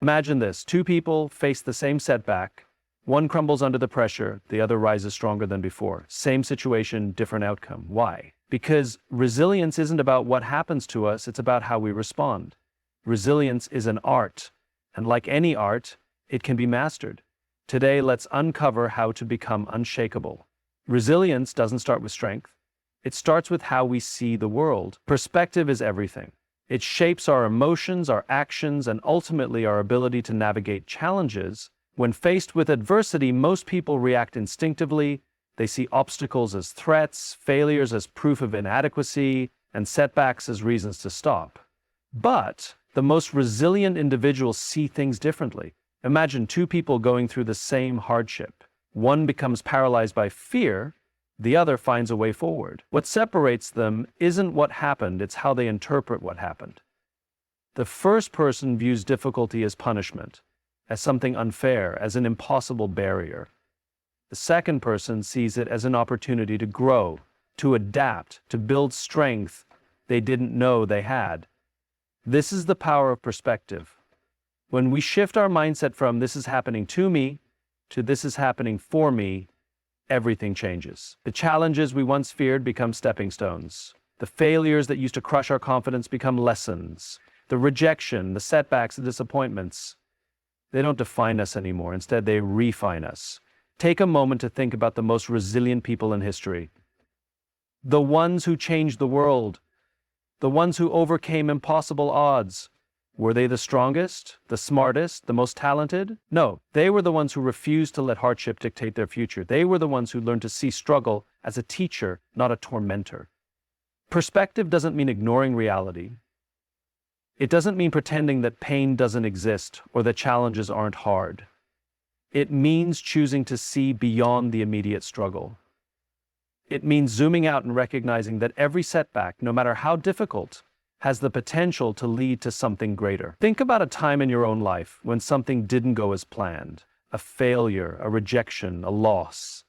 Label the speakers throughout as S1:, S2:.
S1: Imagine this. Two people face the same setback. One crumbles under the pressure, the other rises stronger than before. Same situation, different outcome. Why? Because resilience isn't about what happens to us, it's about how we respond. Resilience is an art, and like any art, it can be mastered. Today, let's uncover how to become unshakable. Resilience doesn't start with strength. It starts with how we see the world. Perspective is everything. It shapes our emotions, our actions, and ultimately our ability to navigate challenges. When faced with adversity, most people react instinctively. They see obstacles as threats, failures as proof of inadequacy, and setbacks as reasons to stop. But the most resilient individuals see things differently. Imagine two people going through the same hardship. One becomes paralyzed by fear, the other finds a way forward. What separates them isn't what happened, it's how they interpret what happened. The first person views difficulty as punishment, as something unfair, as an impossible barrier. The second person sees it as an opportunity to grow, to adapt, to build strength they didn't know they had. This is the power of perspective. When we shift our mindset from "this is happening to me" to "this is happening for me," everything changes. The challenges we once feared become stepping stones. The failures that used to crush our confidence become lessons. The rejection, the setbacks, the disappointments, they don't define us anymore. Instead, they refine us. Take a moment to think about the most resilient people in history. The ones who changed the world. The ones who overcame impossible odds. Were they the strongest, the smartest, the most talented? No, they were the ones who refused to let hardship dictate their future. They were the ones who learned to see struggle as a teacher, not a tormentor. Perspective doesn't mean ignoring reality. It doesn't mean pretending that pain doesn't exist or that challenges aren't hard. It means choosing to see beyond the immediate struggle. It means zooming out and recognizing that every setback, no matter how difficult, has the potential to lead to something greater. Think about a time in your own life when something didn't go as planned, a failure, a rejection, a loss.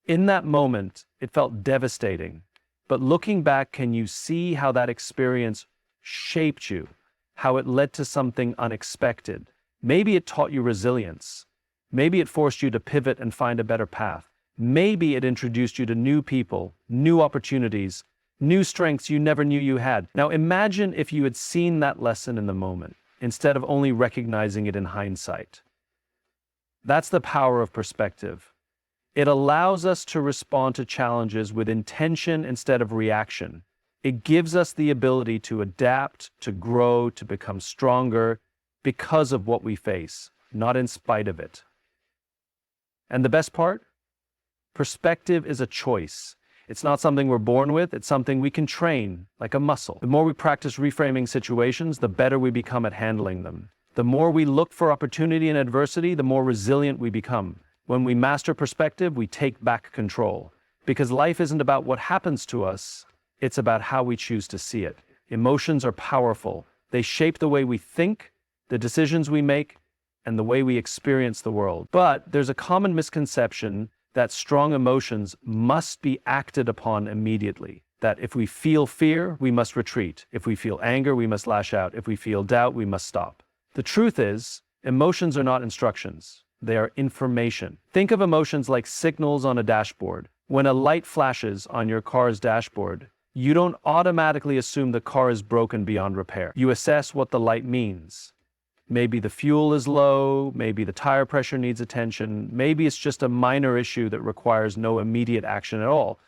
S1: In that moment, it felt devastating, but looking back, can you see how that experience shaped you, how it led to something unexpected? Maybe it taught you resilience. Maybe it forced you to pivot and find a better path. Maybe it introduced you to new people, new opportunities, new strengths you never knew you had. Now imagine if you had seen that lesson in the moment, instead of only recognizing it in hindsight. That's the power of perspective. It allows us to respond to challenges with intention instead of reaction. It gives us the ability to adapt, to grow, to become stronger because of what we face, not in spite of it. And the best part? Perspective is a choice. It's not something we're born with, it's something we can train, like a muscle. The more we practice reframing situations, the better we become at handling them. The more we look for opportunity in adversity, the more resilient we become. When we master perspective, we take back control. Because life isn't about what happens to us, it's about how we choose to see it. Emotions are powerful. They shape the way we think, the decisions we make, and the way we experience the world. But there's a common misconception that strong emotions must be acted upon immediately. That if we feel fear, we must retreat. If we feel anger, we must lash out. If we feel doubt, we must stop. The truth is, emotions are not instructions. They are information. Think of emotions like signals on a dashboard. When a light flashes on your car's dashboard, you don't automatically assume the car is broken beyond repair. You assess what the light means. Maybe the fuel is low, maybe the tire pressure needs attention, maybe it's just a minor issue that requires no immediate action at all.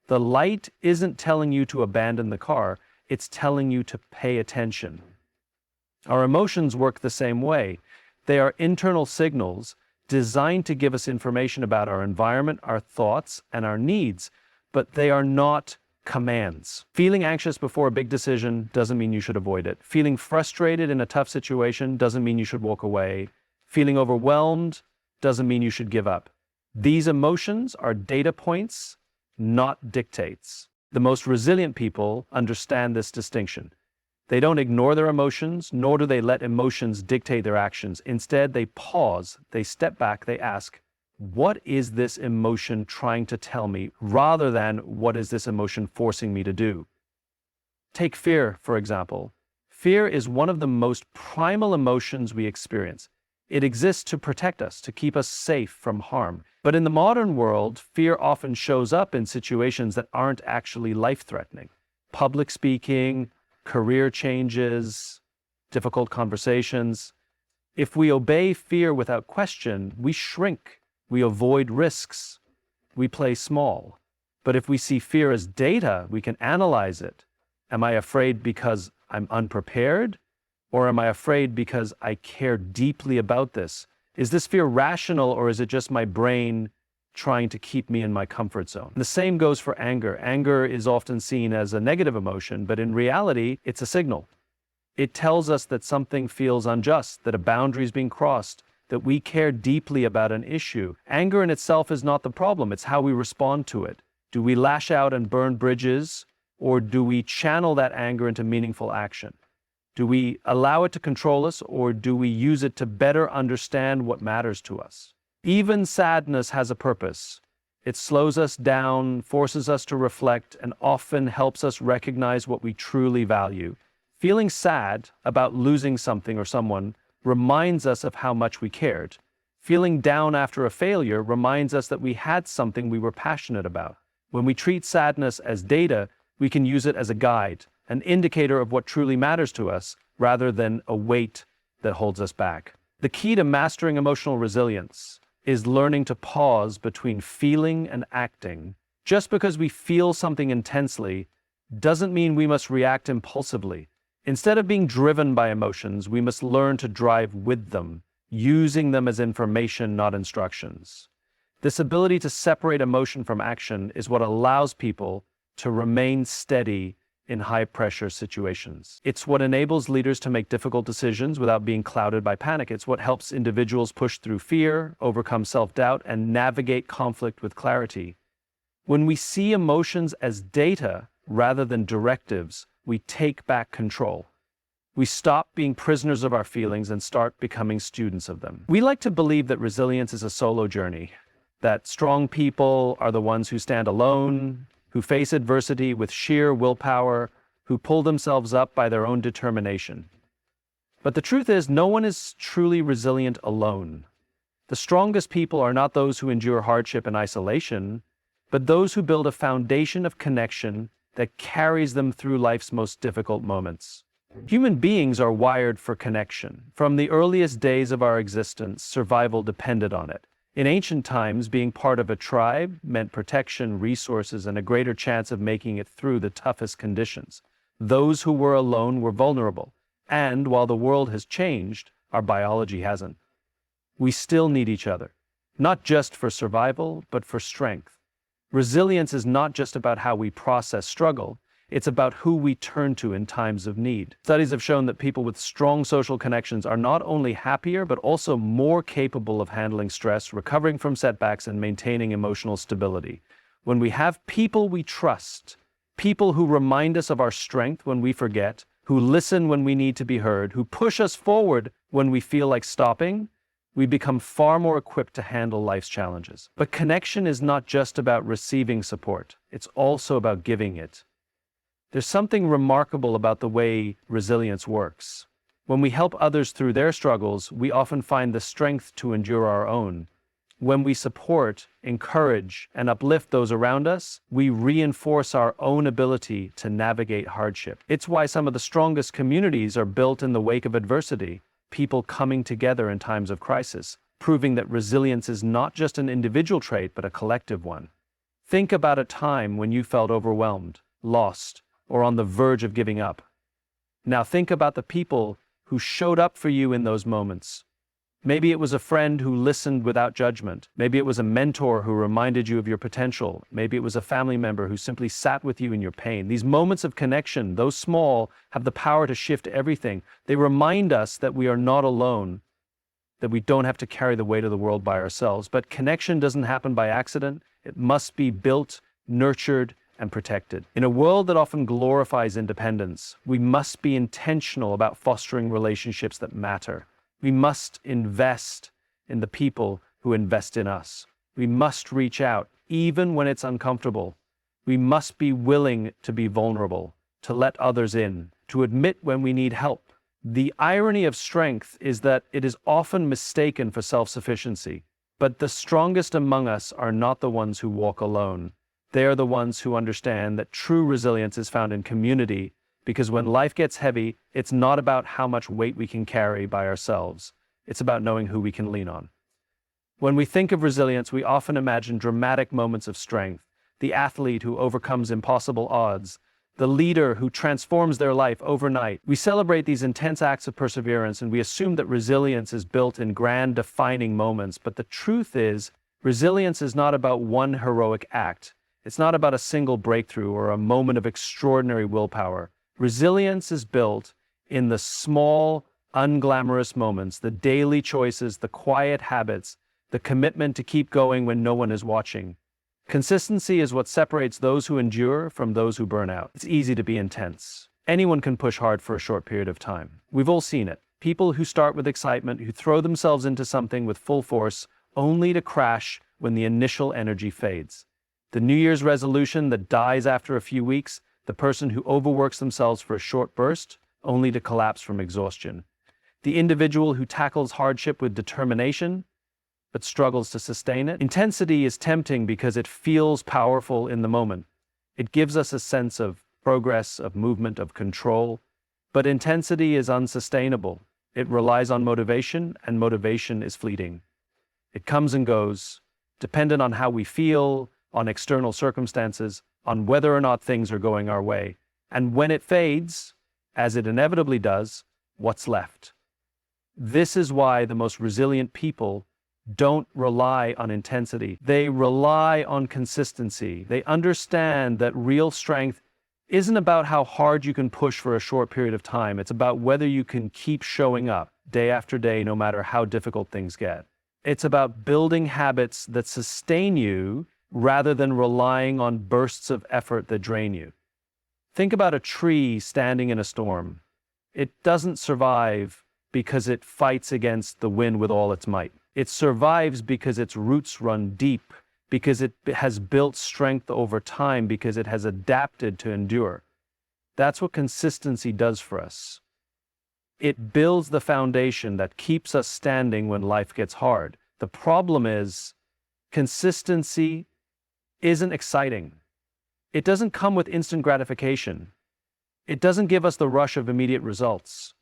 S1: The light isn't telling you to abandon the car, it's telling you to pay attention. Our emotions work the same way. They are internal signals designed to give us information about our environment, our thoughts, and our needs, but they are not commands. Feeling anxious before a big decision doesn't mean you should avoid it. Feeling frustrated in a tough situation doesn't mean you should walk away. Feeling overwhelmed doesn't mean you should give up. These emotions are data points, not dictates. The most resilient people understand this distinction. They don't ignore their emotions, nor do they let emotions dictate their actions. Instead, they pause, they step back, they ask, what is this emotion trying to tell me, rather than what is this emotion forcing me to do? Take fear, for example. Fear is one of the most primal emotions we experience. It exists to protect us, to keep us safe from harm. But in the modern world, fear often shows up in situations that aren't actually life-threatening. Public speaking, career changes, difficult conversations. If we obey fear without question, we shrink, we avoid risks, we play small. But if we see fear as data, we can analyze it. Am I afraid because I'm unprepared? Or am I afraid because I care deeply about this? Is this fear rational, or is it just my brain trying to keep me in my comfort zone? The same goes for anger. Anger is often seen as a negative emotion, but in reality, it's a signal. It tells us that something feels unjust, that a boundary is being crossed, that we care deeply about an issue. Anger in itself is not the problem, it's how we respond to it. Do we lash out and burn bridges, or do we channel that anger into meaningful action? Do we allow it to control us, or do we use it to better understand what matters to us? Even sadness has a purpose. It slows us down, forces us to reflect, and often helps us recognize what we truly value. Feeling sad about losing something or someone reminds us of how much we cared. Feeling down after a failure reminds us that we had something we were passionate about. When we treat sadness as data, we can use it as a guide, an indicator of what truly matters to us, rather than a weight that holds us back. The key to mastering emotional resilience is learning to pause between feeling and acting. Just because we feel something intensely doesn't mean we must react impulsively. Instead of being driven by emotions, we must learn to drive with them, using them as information, not instructions. This ability to separate emotion from action is what allows people to remain steady in high-pressure situations. It's what enables leaders to make difficult decisions without being clouded by panic. It's what helps individuals push through fear, overcome self-doubt, and navigate conflict with clarity. When we see emotions as data rather than directives, we take back control. We stop being prisoners of our feelings and start becoming students of them. We like to believe that resilience is a solo journey, that strong people are the ones who stand alone, who face adversity with sheer willpower, who pull themselves up by their own determination. But the truth is, no one is truly resilient alone. The strongest people are not those who endure hardship in isolation, but those who build a foundation of connection that carries them through life's most difficult moments. Human beings are wired for connection. From the earliest days of our existence, survival depended on it. In ancient times, being part of a tribe meant protection, resources, and a greater chance of making it through the toughest conditions. Those who were alone were vulnerable. And while the world has changed, our biology hasn't. We still need each other, not just for survival, but for strength. Resilience is not just about how we process struggle, it's about who we turn to in times of need. Studies have shown that people with strong social connections are not only happier, but also more capable of handling stress, recovering from setbacks, and maintaining emotional stability. When we have people we trust, people who remind us of our strength when we forget, who listen when we need to be heard, who push us forward when we feel like stopping, we become far more equipped to handle life's challenges. But connection is not just about receiving support, it's also about giving it. There's something remarkable about the way resilience works. When we help others through their struggles, we often find the strength to endure our own. When we support, encourage, and uplift those around us, we reinforce our own ability to navigate hardship. It's why some of the strongest communities are built in the wake of adversity, people coming together in times of crisis, proving that resilience is not just an individual trait, but a collective one. Think about a time when you felt overwhelmed, lost, or on the verge of giving up. Now think about the people who showed up for you in those moments. Maybe it was a friend who listened without judgment. Maybe it was a mentor who reminded you of your potential. Maybe it was a family member who simply sat with you in your pain. These moments of connection, though small, have the power to shift everything. They remind us that we are not alone, that we don't have to carry the weight of the world by ourselves. But connection doesn't happen by accident. It must be built, nurtured, and protected. In a world that often glorifies independence, we must be intentional about fostering relationships that matter. We must invest in the people who invest in us. We must reach out, even when it's uncomfortable. We must be willing to be vulnerable, to let others in, to admit when we need help. The irony of strength is that it is often mistaken for self-sufficiency, but the strongest among us are not the ones who walk alone. They are the ones who understand that true resilience is found in community, because when life gets heavy, it's not about how much weight we can carry by ourselves. It's about knowing who we can lean on. When we think of resilience, we often imagine dramatic moments of strength, the athlete who overcomes impossible odds, the leader who transforms their life overnight. We celebrate these intense acts of perseverance, and we assume that resilience is built in grand defining moments. But the truth is, resilience is not about one heroic act. It's not about a single breakthrough or a moment of extraordinary willpower. Resilience is built in the small, unglamorous moments, the daily choices, the quiet habits, the commitment to keep going when no one is watching. Consistency is what separates those who endure from those who burn out. It's easy to be intense. Anyone can push hard for a short period of time. We've all seen it. People who start with excitement, who throw themselves into something with full force, only to crash when the initial energy fades. The New Year's resolution that dies after a few weeks, the person who overworks themselves for a short burst, only to collapse from exhaustion. The individual who tackles hardship with determination, but struggles to sustain it. Intensity is tempting because it feels powerful in the moment. It gives us a sense of progress, of movement, of control. But intensity is unsustainable. It relies on motivation, and motivation is fleeting. It comes and goes, dependent on how we feel, on external circumstances, on whether or not things are going our way. And when it fades, as it inevitably does, what's left? This is why the most resilient people don't rely on intensity. They rely on consistency. They understand that real strength isn't about how hard you can push for a short period of time. It's about whether you can keep showing up day after day, no matter how difficult things get. It's about building habits that sustain you rather than relying on bursts of effort that drain you. Think about a tree standing in a storm. It doesn't survive because it fights against the wind with all its might. It survives because its roots run deep, because it has built strength over time, because it has adapted to endure. That's what consistency does for us. It builds the foundation that keeps us standing when life gets hard. The problem is, consistency isn't exciting. It doesn't come with instant gratification. It doesn't give us the rush of immediate results.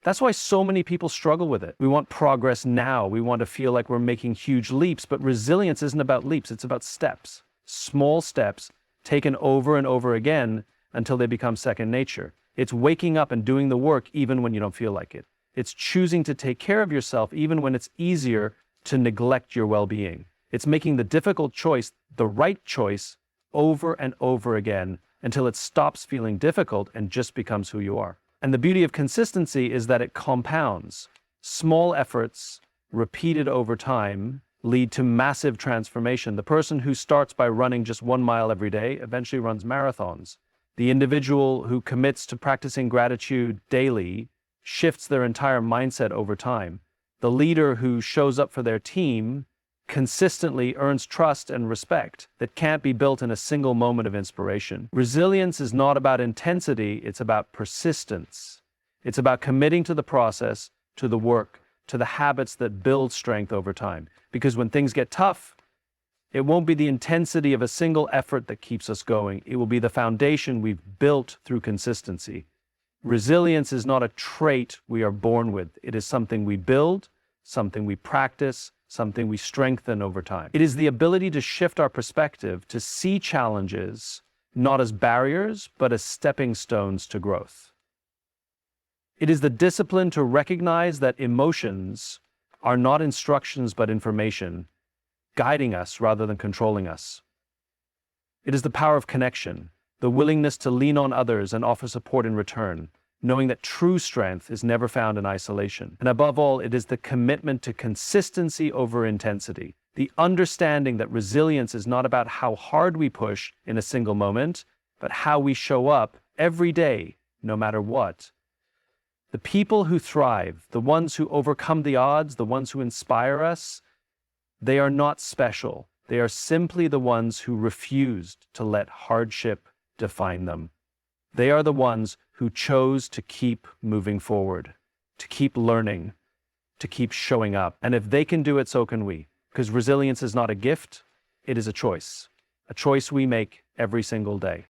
S1: That's why so many people struggle with it. We want progress now. We want to feel like we're making huge leaps, but resilience isn't about leaps. It's about steps. Small steps taken over and over again until they become second nature. It's waking up and doing the work even when you don't feel like it. It's choosing to take care of yourself even when it's easier to neglect your well-being. It's making the difficult choice the right choice over and over again until it stops feeling difficult and just becomes who you are. And the beauty of consistency is that it compounds. Small efforts, repeated over time, lead to massive transformation. The person who starts by running just 1 mile every day eventually runs marathons. The individual who commits to practicing gratitude daily shifts their entire mindset over time. The leader who shows up for their team consistently earns trust and respect that can't be built in a single moment of inspiration. Resilience is not about intensity, it's about persistence. It's about committing to the process, to the work, to the habits that build strength over time. Because when things get tough, it won't be the intensity of a single effort that keeps us going. It will be the foundation we've built through consistency. Resilience is not a trait we are born with. It is something we build, something we practice, something we strengthen over time. It is the ability to shift our perspective, to see challenges not as barriers, but as stepping stones to growth. It is the discipline to recognize that emotions are not instructions but information, guiding us rather than controlling us. It is the power of connection, the willingness to lean on others and offer support in return, knowing that true strength is never found in isolation. And above all, it is the commitment to consistency over intensity, the understanding that resilience is not about how hard we push in a single moment, but how we show up every day, no matter what. The people who thrive, the ones who overcome the odds, the ones who inspire us, they are not special. They are simply the ones who refused to let hardship define them. They are the ones who chose to keep moving forward, to keep learning, to keep showing up. And if they can do it, so can we. Because resilience is not a gift, it is a choice we make every single day.